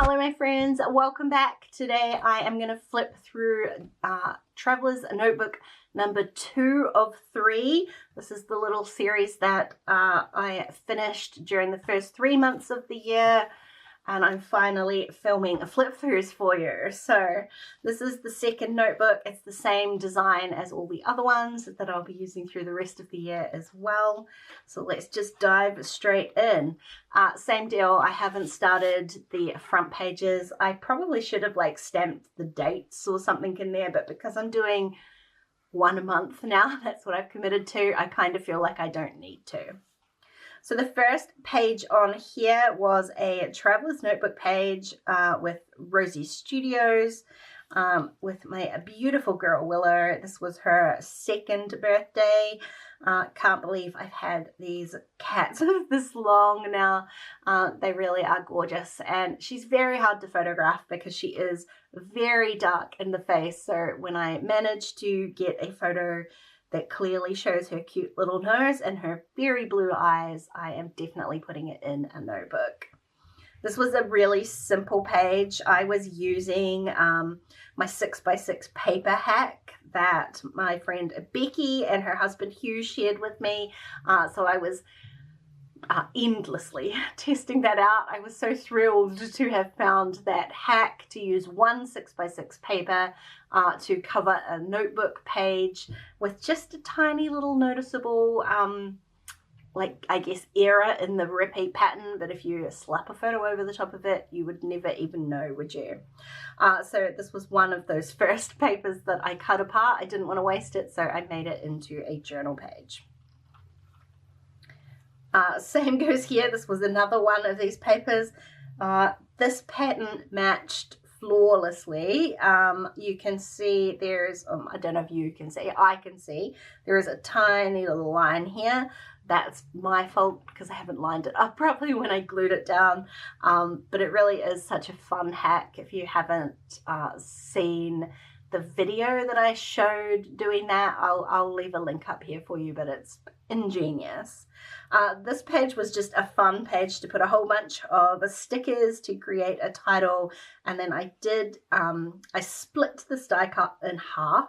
Hello my friends, welcome back. Today I am going to flip through Traveler's Notebook number 2 of 3. This is the little series that I finished during the first 3 months of the year, and I'm finally filming flip throughs for you. So this is the second notebook. It's the same design as all the other ones that I'll be using through the rest of the year as well. So let's just dive straight in. Same deal, I haven't started the front pages. I probably should have stamped the dates or something in there, but because I'm doing one a month now, that's what I've committed to, I kind of feel like I don't need to. So the first page on here was a Traveler's Notebook page with Rosie Studios with my beautiful girl Willow. This was her 2nd birthday. Can't believe I've had these cats this long now. They really are gorgeous, and she's very hard to photograph because she is very dark in the face. So when I managed to get a photo that clearly shows her cute little nose and her very blue eyes, I am definitely putting it in a notebook. This was a really simple page. I was using my 6x6 paper hack that my friend Becky and her husband Hugh shared with me. So I was endlessly testing that out. I was so thrilled to have found that hack to use one 6x6 paper to cover a notebook page with just a tiny little noticeable I guess error in the repeat pattern, but if you slap a photo over the top of it, you would never even know, would you? So this was one of those first papers that I cut apart. I didn't want to waste it, so I made it into a journal page. Same goes here. This was another one of these papers. This pattern matched flawlessly. You can see there's, I don't know if you can see, I can see there is a tiny little line here. That's my fault because I haven't lined it up properly when I glued it down. But it really is such a fun hack. If you haven't seen the video that I showed doing that, I'll leave a link up here for you, but it's ingenious. This page was just a fun page to put a whole bunch of stickers to create a title, and then I did I split this die cut in half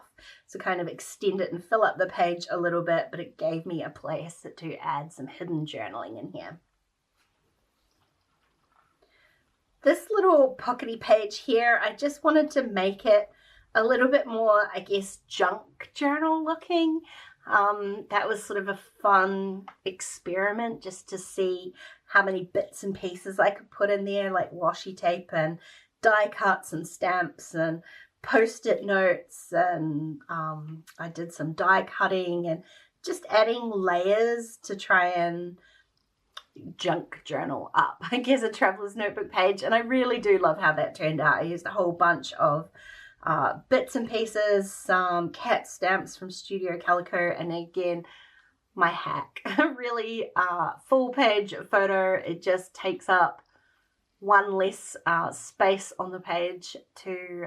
to kind of extend it and fill up the page a little bit, but it gave me a place to add some hidden journaling in here. This little pockety page here, I just wanted to make it a little bit more, I guess, junk journal looking. That was sort of a fun experiment just to see how many bits and pieces I could put in there, like washi tape and die cuts and stamps and post-it notes, and I did some die cutting and just adding layers to try and junk journal up, I guess, a Traveler's Notebook page. And I really do love how that turned out. I used a whole bunch of bits and pieces, some cat stamps from Studio Calico, and again, my hack. Really full page photo. It just takes up one less space on the page to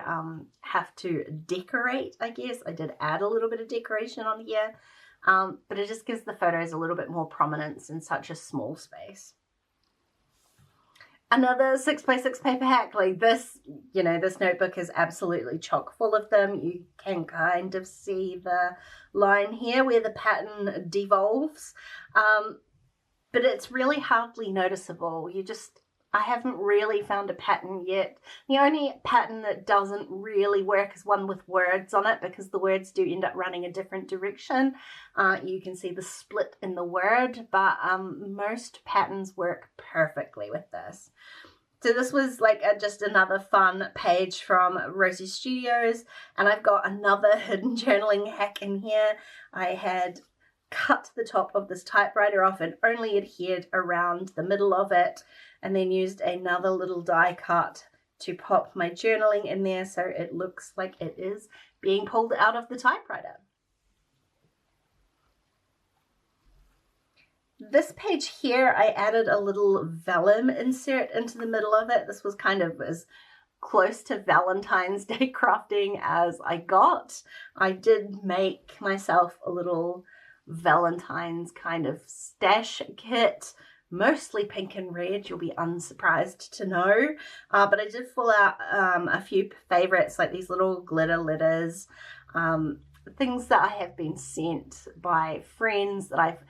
have to decorate, I guess. I did add a little bit of decoration on here, but it just gives the photos a little bit more prominence in such a small space. Another 6x6 paper hack, like this, you know, this notebook is absolutely chock full of them. You can kind of see the line here where the pattern devolves, but it's really hardly noticeable. I haven't really found a pattern yet. The only pattern that doesn't really work is one with words on it, because the words do end up running a different direction. You can see the split in the word, but most patterns work perfectly with this. So this was just another fun page from Rosie Studios, and I've got another hidden journaling hack in here. I had cut the top of this typewriter off and only adhered around the middle of it, and then used another little die cut to pop my journaling in there so it looks like it is being pulled out of the typewriter. This page here, I added a little vellum insert into the middle of it. This was kind of as close to Valentine's Day crafting as I got. I did make myself a little Valentine's kind of stash kit mostly pink and red, you'll be unsurprised to know. But I did pull out a few favorites, like these little glitter letters, things that I have been sent by friends that I've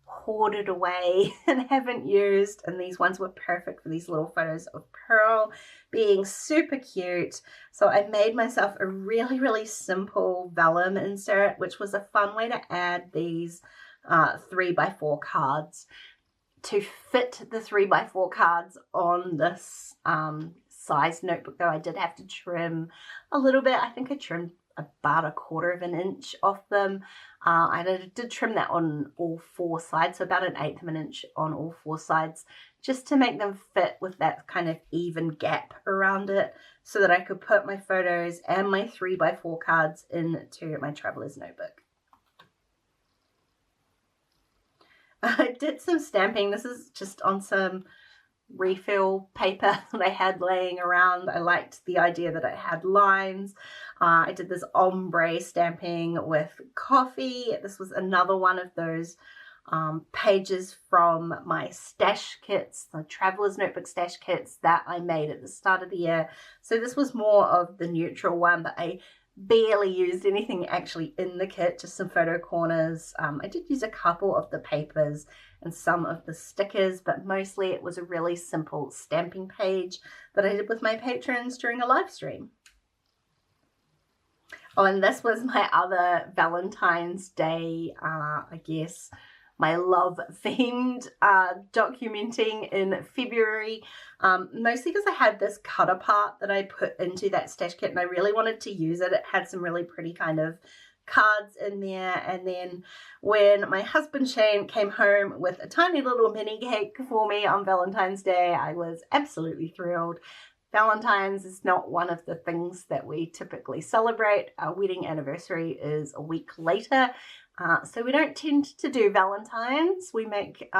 hoarded away and haven't used, and these ones were perfect for these little photos of Pearl being super cute. So I made myself a really simple vellum insert, which was a fun way to add these 3x4 cards to fit the 3x4 cards on this size notebook. Though I did have to trim a little bit. I think I trimmed about 1/4 of an inch off them. I did trim that on all 4 sides, so about 1/8 of an inch on all 4 sides, just to make them fit with that kind of even gap around it, so that I could put my photos and my 3x4 cards into my traveler's notebook. I did some stamping. This is just on some refill paper that I had laying around. I liked the idea that it had lines. I did this ombre stamping with coffee. This was another one of those pages from my stash kits, the traveler's notebook stash kits that I made at the start of the year. So this was more of the neutral one, but I barely used anything actually in the kit, just some photo corners. I did use a couple of the papers and some of the stickers, but mostly it was a really simple stamping page that I did with my patrons during a live stream. Oh, and this was my other Valentine's Day, I guess, my love themed documenting in February, mostly because I had this cut apart that I put into that stash kit and I really wanted to use it. It had some really pretty kind of cards in there, and then when my husband Shane came home with a tiny little mini cake for me on Valentine's Day, I was absolutely thrilled. Valentine's is not one of the things that we typically celebrate. Our wedding anniversary is a week later, so we don't tend to do Valentine's. We make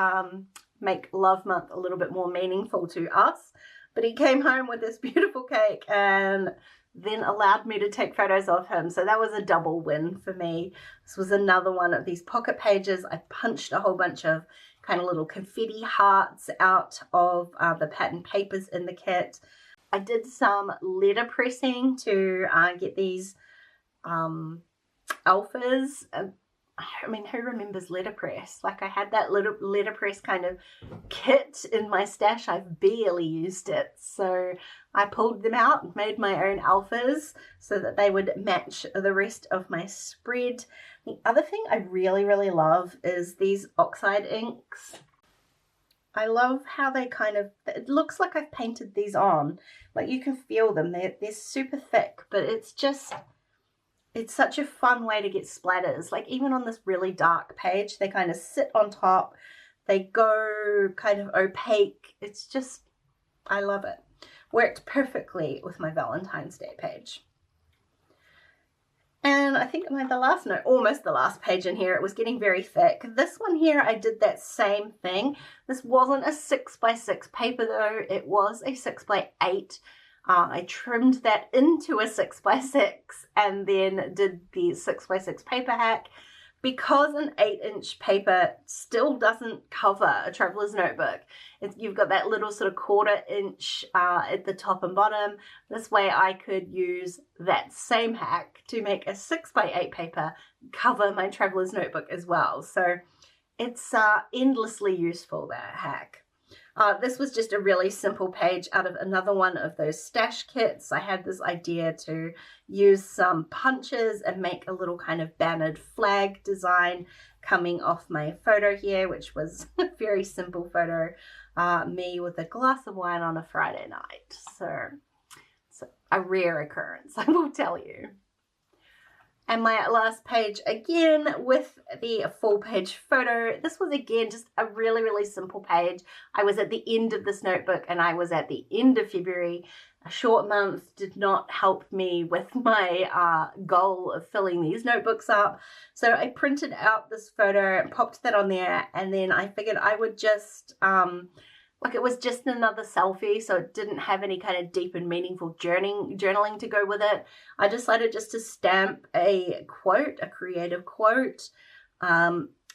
Love Month a little bit more meaningful to us. But he came home with this beautiful cake and then allowed me to take photos of him. So that was a double win for me. This was another one of these pocket pages. I punched a whole bunch of kind of little confetti hearts out of the pattern papers in the kit. I did some letter pressing to get these alphas. I mean, who remembers letterpress? Like, I had that little letterpress kind of kit in my stash. I've barely used it. So I pulled them out and made my own alphas so that they would match the rest of my spread. The other thing I really love is these oxide inks. I love how they kind of, it looks like I've painted these on. Like, you can feel them. They're super thick, but it's just, it's such a fun way to get splatters. Like, even on this really dark page, they kind of sit on top. They go kind of opaque. It's just, I love it. Worked perfectly with my Valentine's Day page. And I think almost the last page in here, it was getting very thick. This one here, I did that same thing. This wasn't a 6x6 paper though. It was a 6x8. I trimmed that into a 6x6 and then did the 6x6 paper hack. Because an 8-inch paper still doesn't cover a traveler's notebook, you've got that little sort of 1/4 inch at the top and bottom. This way I could use that same hack to make a 6x8 paper cover my traveler's notebook as well. So it's endlessly useful, that hack. This was just a really simple page out of another one of those stash kits. I had this idea to use some punches and make a little kind of bannered flag design coming off my photo here, which was a very simple photo. Me with a glass of wine on a Friday night. So it's a rare occurrence, I will tell you. And my last page, again, with the full page photo. This was, again, just a really simple page. I was at the end of this notebook and I was at the end of February. A short month did not help me with my goal of filling these notebooks up. So I printed out this photo and popped that on there. And then I figured I would just... it was just another selfie, so it didn't have any kind of deep and meaningful journaling to go with it. I decided just to stamp a quote, a creative quote.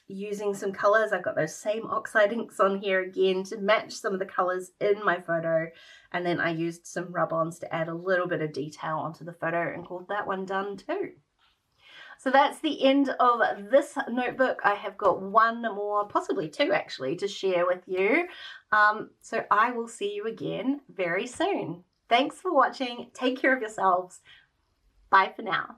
using some colors. I've got those same oxide inks on here again to match some of the colors in my photo. And then I used some rub-ons to add a little bit of detail onto the photo and called that one done too. So that's the end of this notebook. I have got one more, possibly two actually, to share with you. So I will see you again very soon. Thanks for watching. Take care of yourselves. Bye for now.